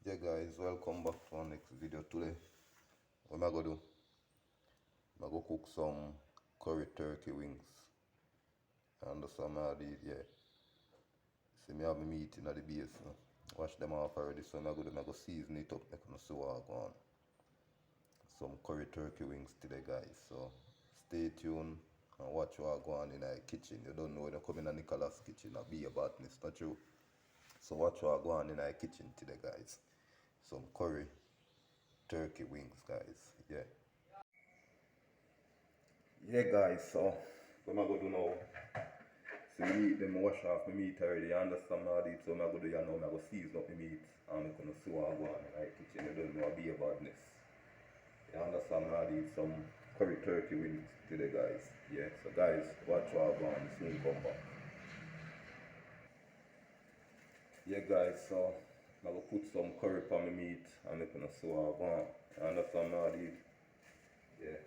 Yeah guys, welcome back to our next video. Today what am I gonna do? I'm gonna cook some curry turkey wings. You understand me? Yeah. See me have my meat in the base. Wash them off already, so I'm gonna season it up, make them see what I go on. Some curry turkey wings today guys. So stay tuned and watch what I go on in the kitchen. You don't know when you come in a Nicholas kitchen, I'll be a badness, not true. So watch what I go on in the kitchen today guys. Some curry turkey wings guys. Yeah guys, so what I'm gonna do now, so me meat them wash off my meat already, you understand me already, so I'm gonna do you now, I'm gonna season up my meat and I'm gonna see what I go on in the kitchen, you don't know, I'll be a badness. You understand me already, some curry turkey wings today guys, yeah, so guys, watch what I go on, soon come back. Yeah guys, so I'm gonna put some curry on my meat and I'm gonna see what I go on, you understand me already, yeah.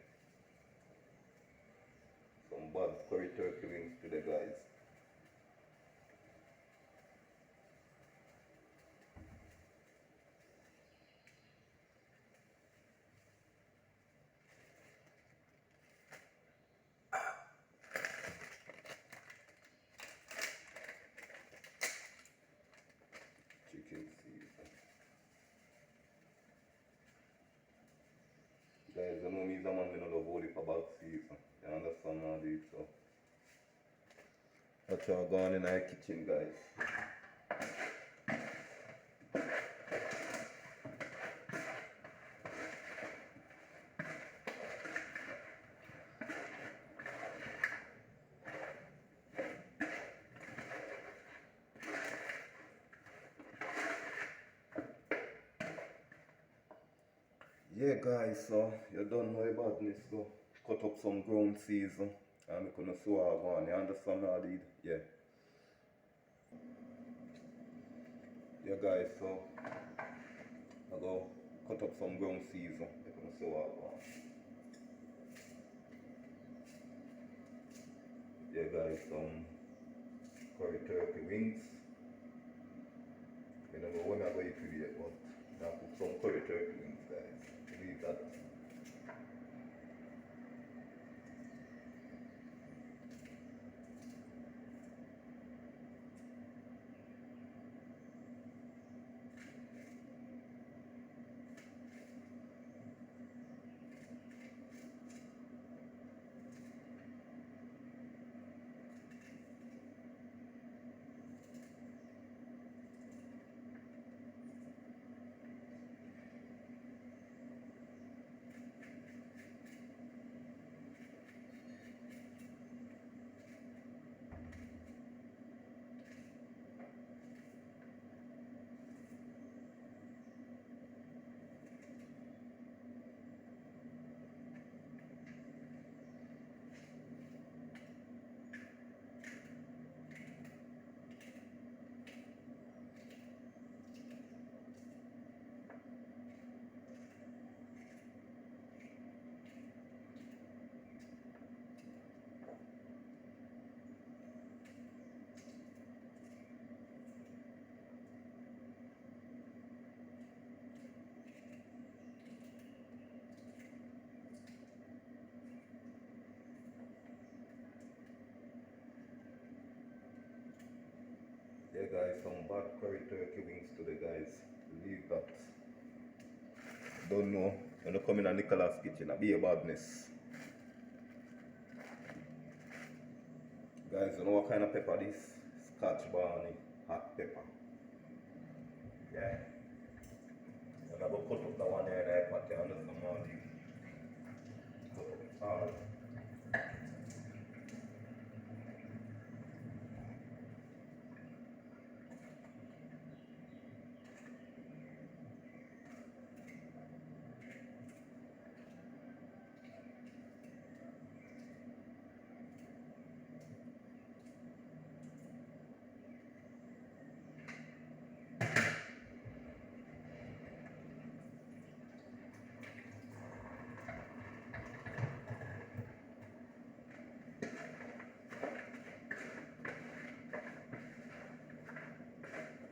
Some bad curry turkey wings today guys. Chicken season. Guys, you know me, the man, I love only for bad season. You understand all this, so. That's how I go on in our kitchen, guys. Yeah, guys, so you don't know about this, go cut up some ground season. And I'm gonna see what I go on. You understand all this? Yeah. Yeah, guys, so I go cut up some ground season. I'm gonna see what I go on. Yeah, guys, some curry turkey wings. You know when I go eat with it, but I put some curry turkey wings, guys. Believe that. Yeah, guys, some bad curry turkey wings today, guys. Believe that. Don't know. When you come in a Nicholas kitchen, I'll be a badness. Guys, you know what kind of pepper this? Scotch bonnet, hot pepper. Yeah. And I'm going to cut up the one here in the pot, you understand, man? Cut up it hard.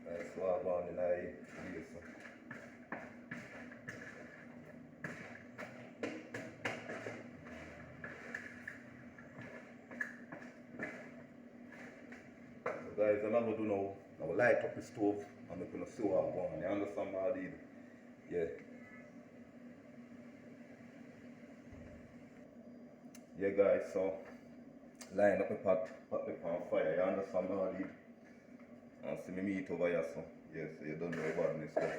That's what I'm going in the place. guys, I'm gonna do now. I will light up the stove and I'm gonna see what I'm going. You understand what I did? Yeah. Yeah guys, so line up the pot it on fire, you understand what I did? And see me meat over here, so yes, yeah, so you don't know about this stuff.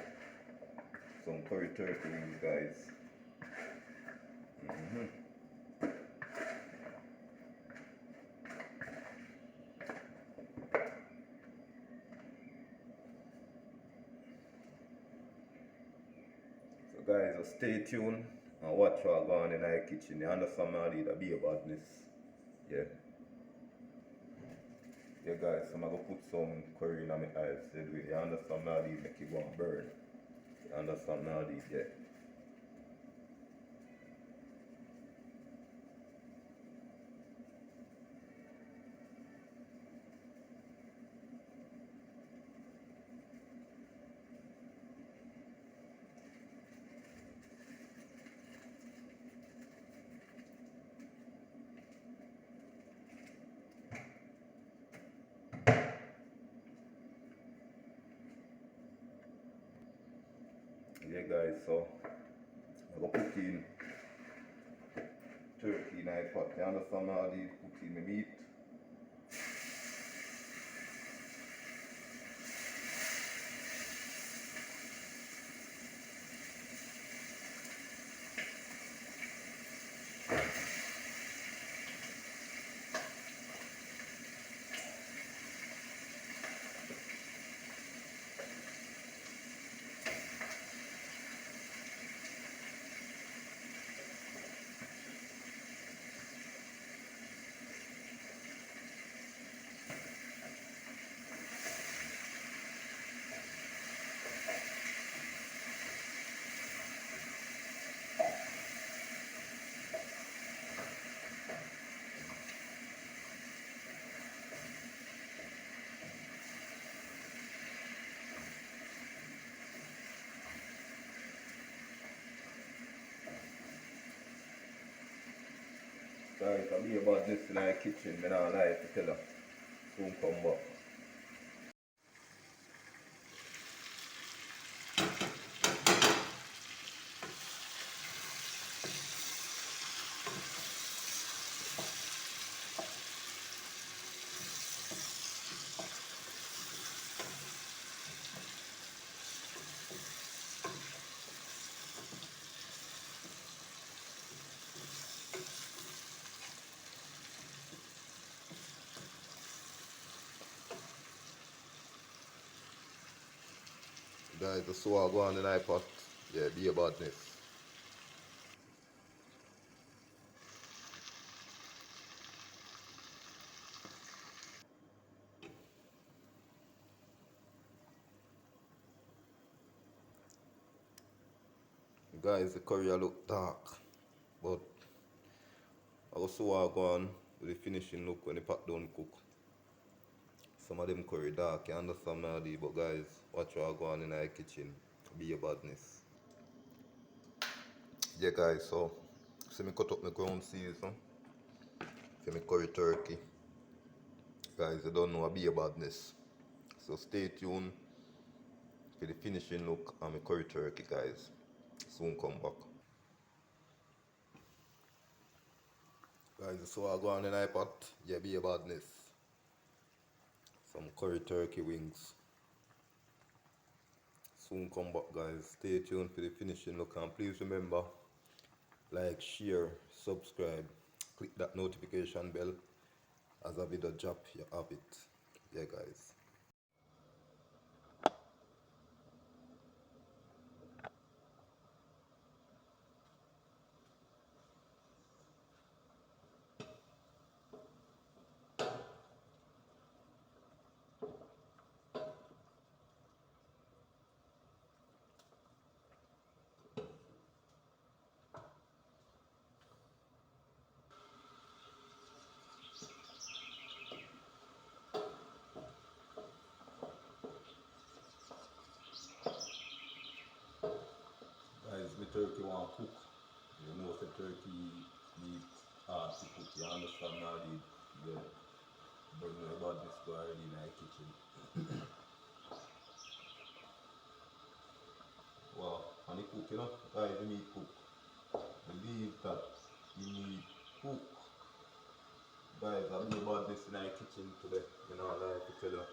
Some curry turkey wings, guys. So guys, so stay tuned and watch what go on in our kitchen. You understand what I did? Be about this. Yeah. Yeah guys, so I'm gonna put some curry in my eyes. You understand what I did? Make it go and burn. You understand what I did? Yeah. Yeah guys, so I'm gonna put in turkey in my pot. You understand what I did? Put in the meat. Guys, I'll be about this in our kitchen. I'm not lie to tell her. Soon come back. Guys, the so I go on the night pot. Yeah, be about this. Guys, the curry look dark, but I also I go on with the finishing look when the pot don't cook. Some of them curry dark, you understand what I do, but guys, watch what I go on in our kitchen. Be a badness. Yeah guys, so see me cut up my ground season for my curry turkey. Guys, you don't know I be a badness. So stay tuned for the finishing look on my curry turkey, guys. Soon come back. Guys, so I go on in the pot. Yeah, be a badness. Some curry turkey wings. Soon come back, guys. Stay tuned for the finishing look, and please remember, like, share, subscribe, click that notification bell. As a video drop, you have it. Yeah, guys. Guys, my turkey want cook. You know, the turkey needs hard to cook. You understand now? Yeah. Don't know about this guy in my kitchen. Wow, and he cook, you know? Guys, he need cook. Believe that he need cook. Guys, I'll be about this in my kitchen today. You know, I like to tell you.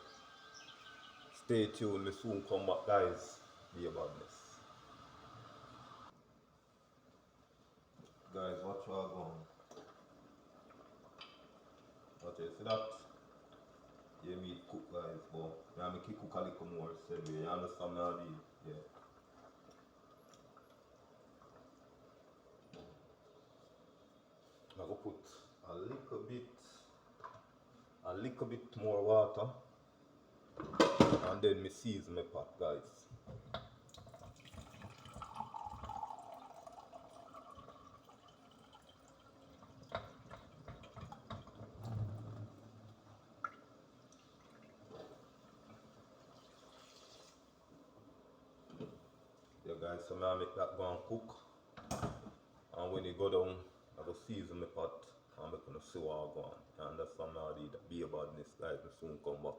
Stay tuned, we soon come back, guys. Be about this. Guys, watch how I go on. Watch it, see that? Yeah, meat cook, guys, but I make it cook a little more, said we. You understand me, I mean? Yeah. I'm gonna put a little bit more water, and then me season my pot, guys. Yeah, guys, so I make that go and cook, and when it go down, I go season my pot, and I'm gonna see what I go on. You understand me? I need be about this, guys. Me soon come back.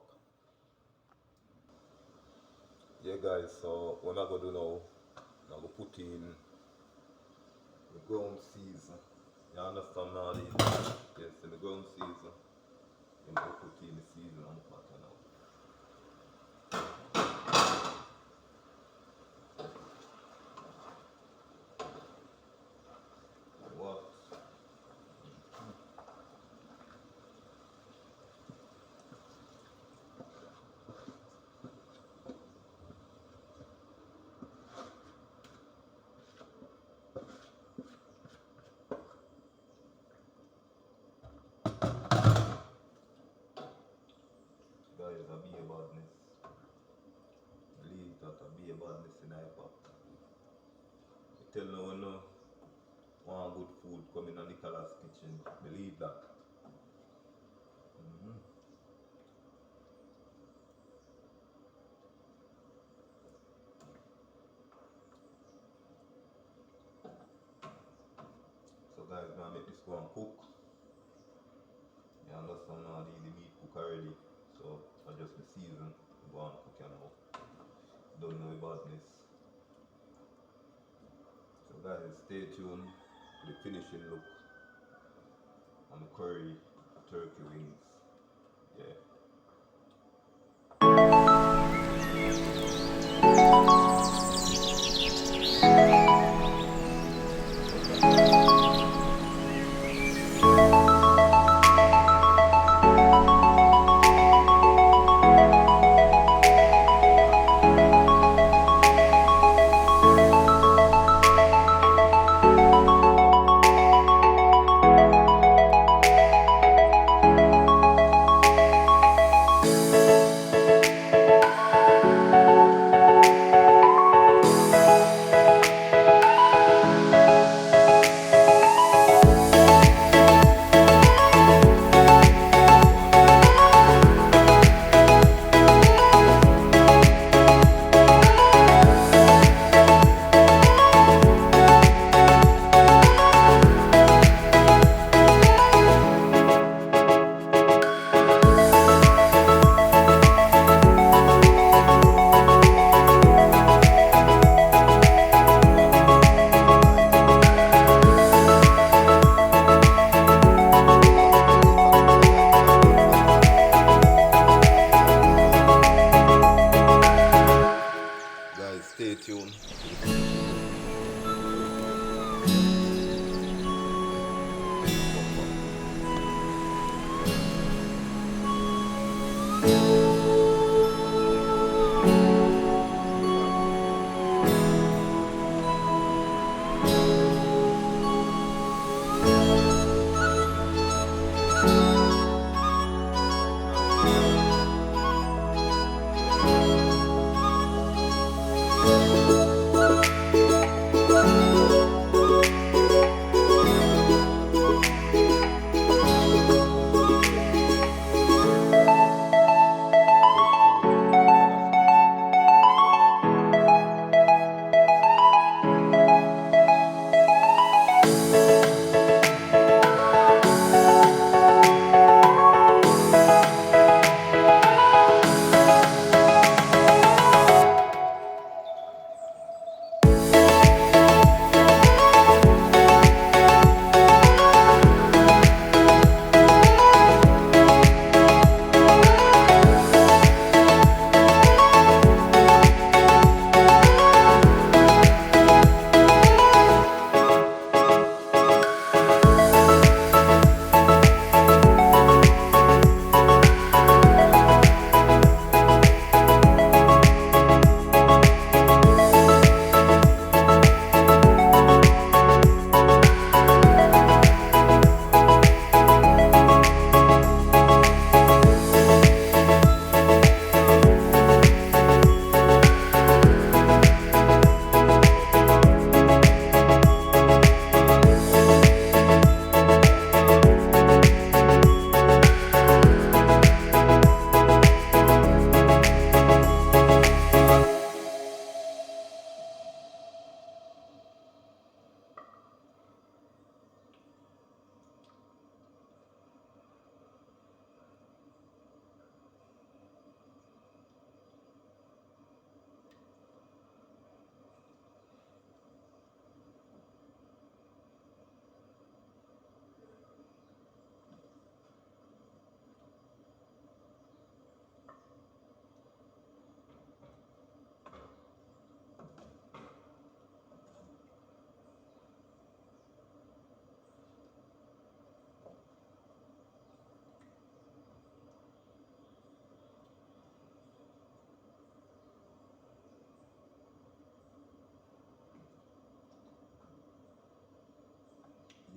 Yeah, guys. So what I go do now? I go put in the ground season. You understand me? I need yes, the ground season. And go put in the season on the pot now. What? Guys, I be about this. Believe that I be about this in iPad. I tell no one no want good food coming on Nicholas kitchen. Believe that. Mm-hmm. So guys, now make this go and cook. You understand now the meat cook already. So I just the season go and cook you now. Don't know about this. So guys, stay tuned for the finishing look on the curry turkey wings. Yeah.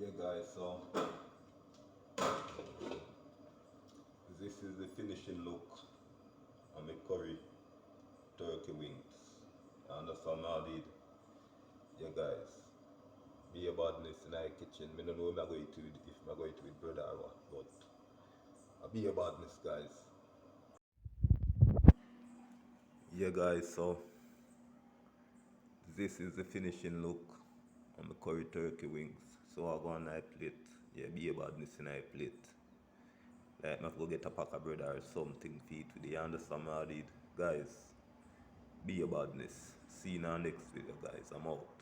Yeah guys, so this is the finishing look on my curry turkey wings. And that's what I did. Yeah guys, be a badness in my kitchen. I don't know if I'm going to if I'm going to with brother or what, but I be a badness guys. Yeah guys, so this is the finishing look on the curry turkey wings. So I go on my plate. Yeah, be a badness in my plate. Like I go get a pack of bread or something for it with. You understand what I did? Guys, be a badness. See you in our next video guys. I'm out.